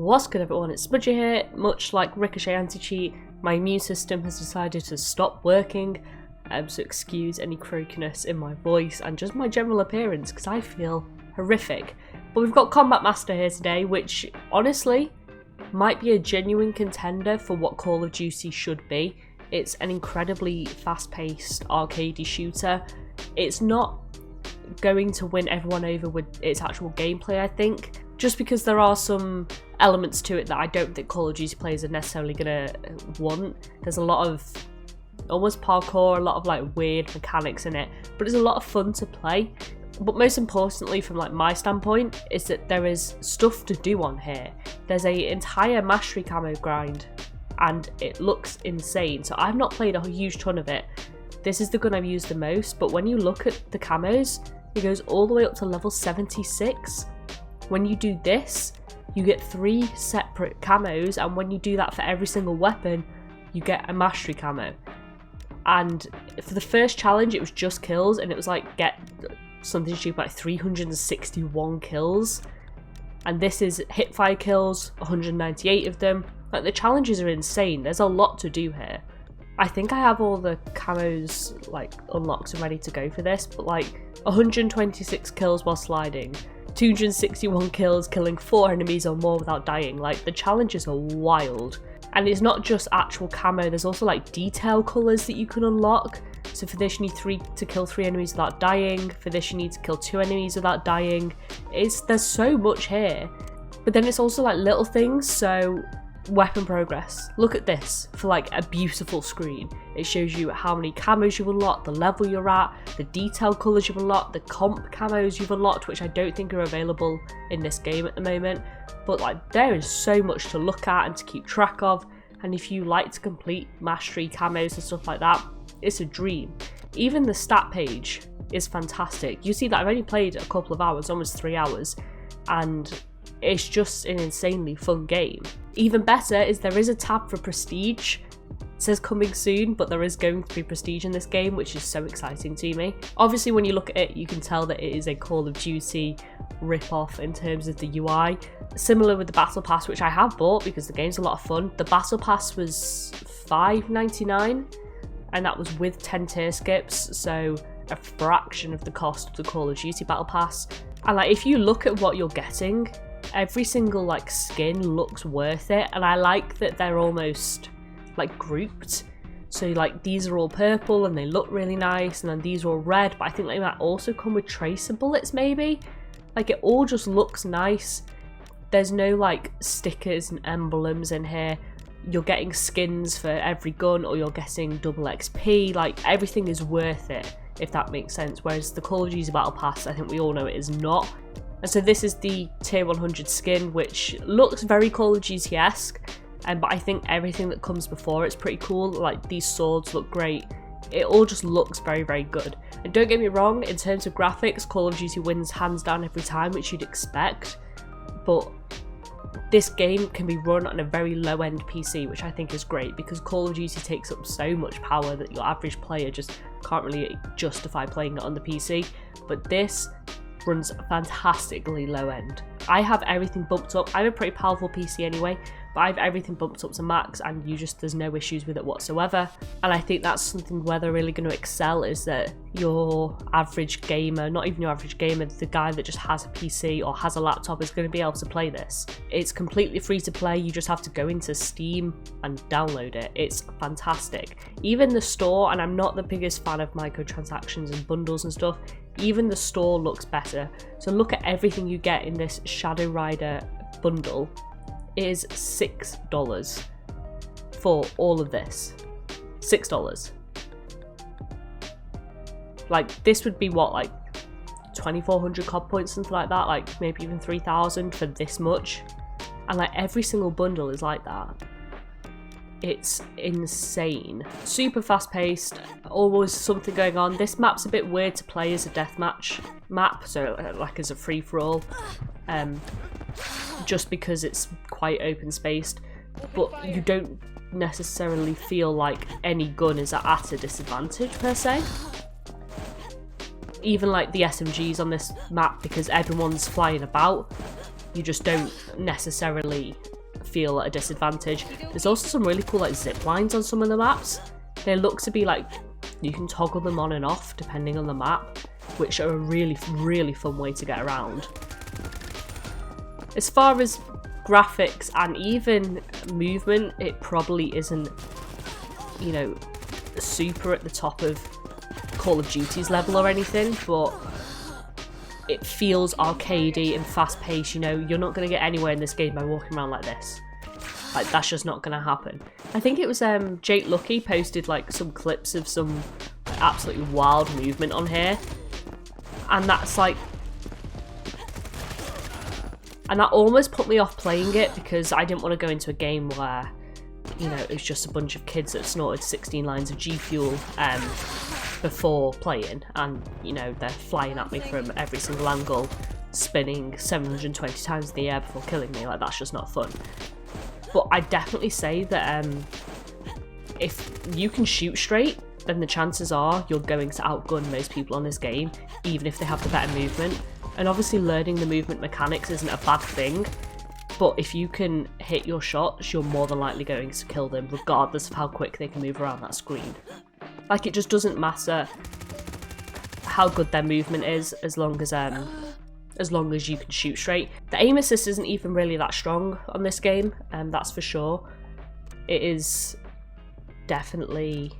What's good everyone, it's Smudger here. Much like Ricochet Anti-Cheat, my immune system has decided to stop working, so excuse any croakiness in my voice and just my general appearance because I feel horrific. But we've got Combat Master here today, which honestly might be a genuine contender for what Call of Duty should be. It's an incredibly fast-paced arcadey shooter. It's not going to win everyone over with its actual gameplay, I think, just because there are some elements to it that I don't think Call of Duty players are necessarily gonna want. There's a lot of almost parkour, a lot of like weird mechanics in it, but it's a lot of fun to play. But most importantly, from like my standpoint, is that there is stuff to do on here. There's an entire mastery camo grind and it looks insane. So I've not played a huge ton of it. This is the gun I've used the most, but when you look at the camos, it goes all the way up to level 76. When you do this, you get 3 separate camos, and when you do that for every single weapon, you get a mastery camo. And for the first challenge, it was just kills, and it was like get something stupid like 361 kills. And this is hipfire kills, 198 of them. Like, the challenges are insane. There's a lot to do here. I think I have all the camos like unlocked and ready to go for this, but like 126 kills while sliding, 261 kills killing 4 enemies or more without dying. Like, the challenges are wild. And it's not just actual camo, there's also like detail colours that you can unlock. So for this you need to kill 3 enemies without dying, for this you need to kill 2 enemies without dying. There's so much here. But then it's also like little things, so weapon progress. Look at this for like a beautiful screen. It shows you how many camos you've unlocked, the level you're at, the detail colours you've unlocked, the comp camos you've unlocked, which I don't think are available in this game at the moment. But like, there is so much to look at and to keep track of, and if you like to complete mastery camos and stuff like that, it's a dream. Even the stat page is fantastic. You see that I've only played a couple of hours, almost 3 hours, and it's just an insanely fun game. Even better is there is a tab for prestige. It says coming soon, but there is going to be prestige in this game, which is so exciting to me. Obviously, when you look at it, you can tell that it is a Call of Duty rip-off in terms of the UI. Similar with the Battle Pass, which I have bought because the game's a lot of fun. The Battle Pass was $5.99, and that was with 10 tier skips, so a fraction of the cost of the Call of Duty Battle Pass. And like, if you look at what you're getting, every single like skin looks worth it, and I like that they're almost like grouped. So like, these are all purple and they look really nice, and then these are all red, but I think they might also come with tracer bullets maybe. Like, it all just looks nice. There's no like stickers and emblems in here. You're getting skins for every gun, or you're getting double XP. Like, everything is worth it, if that makes sense. Whereas the Call of Duty Battle Pass, I think we all know it is not. And so this is the tier 100 skin, which looks very Call of Duty-esque, but I think everything that comes before it's pretty cool. Like, these swords look great. It all just looks very, very good. And don't get me wrong, in terms of graphics, Call of Duty wins hands down every time, which you'd expect. But this game can be run on a very low-end PC, which I think is great, because Call of Duty takes up so much power that your average player just can't really justify playing it on the PC. But this runs fantastically low end. I have everything bumped up. I have a pretty powerful PC anyway, but I have everything bumped up to max, and there's no issues with it whatsoever. And I think that's something where they're really going to excel, is that your average gamer, not even your average gamer, the guy that just has a PC or has a laptop, is going to be able to play this. It's completely free to play. You just have to go into Steam and download it. It's fantastic. Even the store, and I'm not the biggest fan of microtransactions and bundles and stuff, even the store looks better. So look at everything you get in this Shadow Rider bundle. It is $6 for all of this. $6. Like, this would be what, like 2,400 COD points, something like that, like maybe even 3,000 for this much. And like, every single bundle is like that. It's insane. Super fast paced, always something going on. This map's a bit weird to play as a deathmatch map, so like as a free-for-all, just because it's quite open spaced, but you don't necessarily feel like any gun is at a disadvantage per se. Even like the SMGs on this map, because everyone's flying about, you just don't necessarily feel at a disadvantage. There's also some really cool like zip lines on some of the maps. They look to be like, you can toggle them on and off depending on the map, which are a really, really fun way to get around. As far as graphics and even movement, it probably isn't, you know, super at the top of Call of Duty's level or anything, but it feels arcadey and fast-paced. You know, you're not going to get anywhere in this game by walking around like this. Like, that's just not going to happen. I think it was Jake Lucky posted like some clips of some absolutely wild movement on here, and that's like, and that almost put me off playing it because I didn't want to go into a game where, you know, it was just a bunch of kids that snorted 16 lines of G Fuel before playing, and, you know, they're flying at me from every single angle, spinning 720 times in the air before killing me. Like, that's just not fun. But I definitely say that if you can shoot straight, then the chances are you're going to outgun most people on this game, even if they have the better movement. And obviously learning the movement mechanics isn't a bad thing, but if you can hit your shots, you're more than likely going to kill them, regardless of how quick they can move around that screen. Like, it just doesn't matter how good their movement is, as long as you can shoot straight. The aim assist isn't even really that strong on this game, that's for sure. It is definitely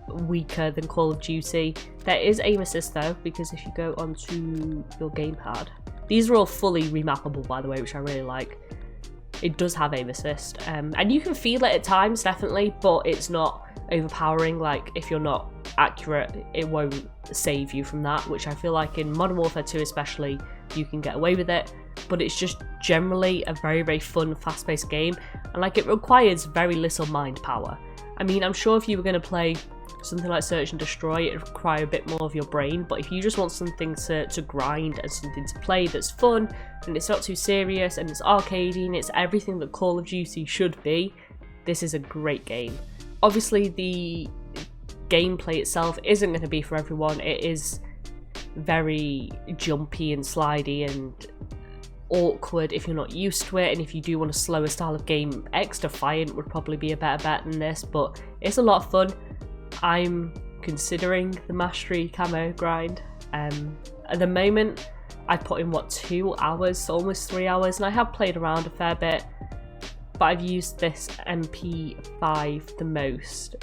weaker than Call of Duty. There is aim assist though, because if you go onto your gamepad, these are all fully remappable, by the way, which I really like. It does have aim assist, and you can feel it at times, definitely, but it's not overpowering. Like, if you're not accurate, it won't save you from that, which I feel like in Modern Warfare 2 especially, you can get away with it. But it's just generally a very, very fun, fast-paced game, and like, it requires very little mind power. I mean, I'm sure if you were going to play something like Search and Destroy, it would require a bit more of your brain, but if you just want something to grind and something to play that's fun, and it's not too serious, and it's arcadey, and it's everything that Call of Duty should be, this is a great game. Obviously, the gameplay itself isn't going to be for everyone. It is very jumpy and slidey and awkward if you're not used to it, and if you do want a slower style of game, X-Defiant would probably be a better bet than this, but it's a lot of fun. I'm considering the Mastery Camo grind. At the moment, I put in, 2 hours, almost 3 hours, and I have played around a fair bit, but I've used this MP5 the most,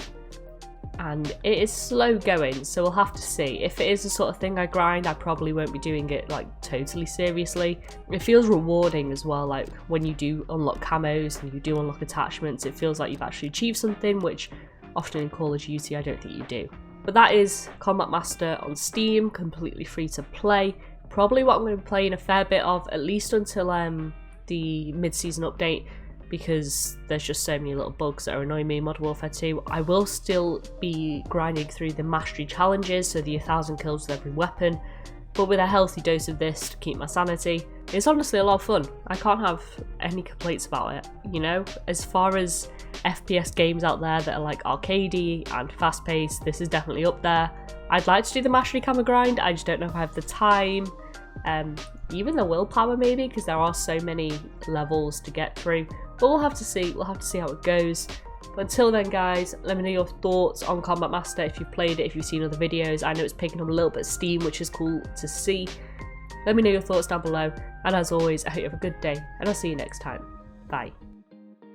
and it is slow going, so we'll have to see. If it is the sort of thing I grind, I probably won't be doing it like totally seriously. It feels rewarding as well, like when you do unlock camos and you do unlock attachments, it feels like you've actually achieved something, which often in Call of Duty I don't think you do. But that is Combat Master on Steam, completely free to play. Probably what I'm going to be playing a fair bit of, at least until the mid-season update, because there's just so many little bugs that are annoying me in Modern Warfare 2. I will still be grinding through the Mastery challenges, so the 1,000 kills with every weapon, but with a healthy dose of this to keep my sanity. It's honestly a lot of fun. I can't have any complaints about it, you know? As far as FPS games out there that are like arcadey and fast-paced, this is definitely up there. I'd like to do the Mastery Camo grind, I just don't know if I have the time, even the willpower maybe, because there are so many levels to get through. But we'll have to see how it goes. But until then, guys, let me know your thoughts on Combat Master, if you've played it, if you've seen other videos. I know it's picking up a little bit of steam, which is cool to see. Let me know your thoughts down below, and as always, I hope you have a good day, and I'll see you next time. Bye.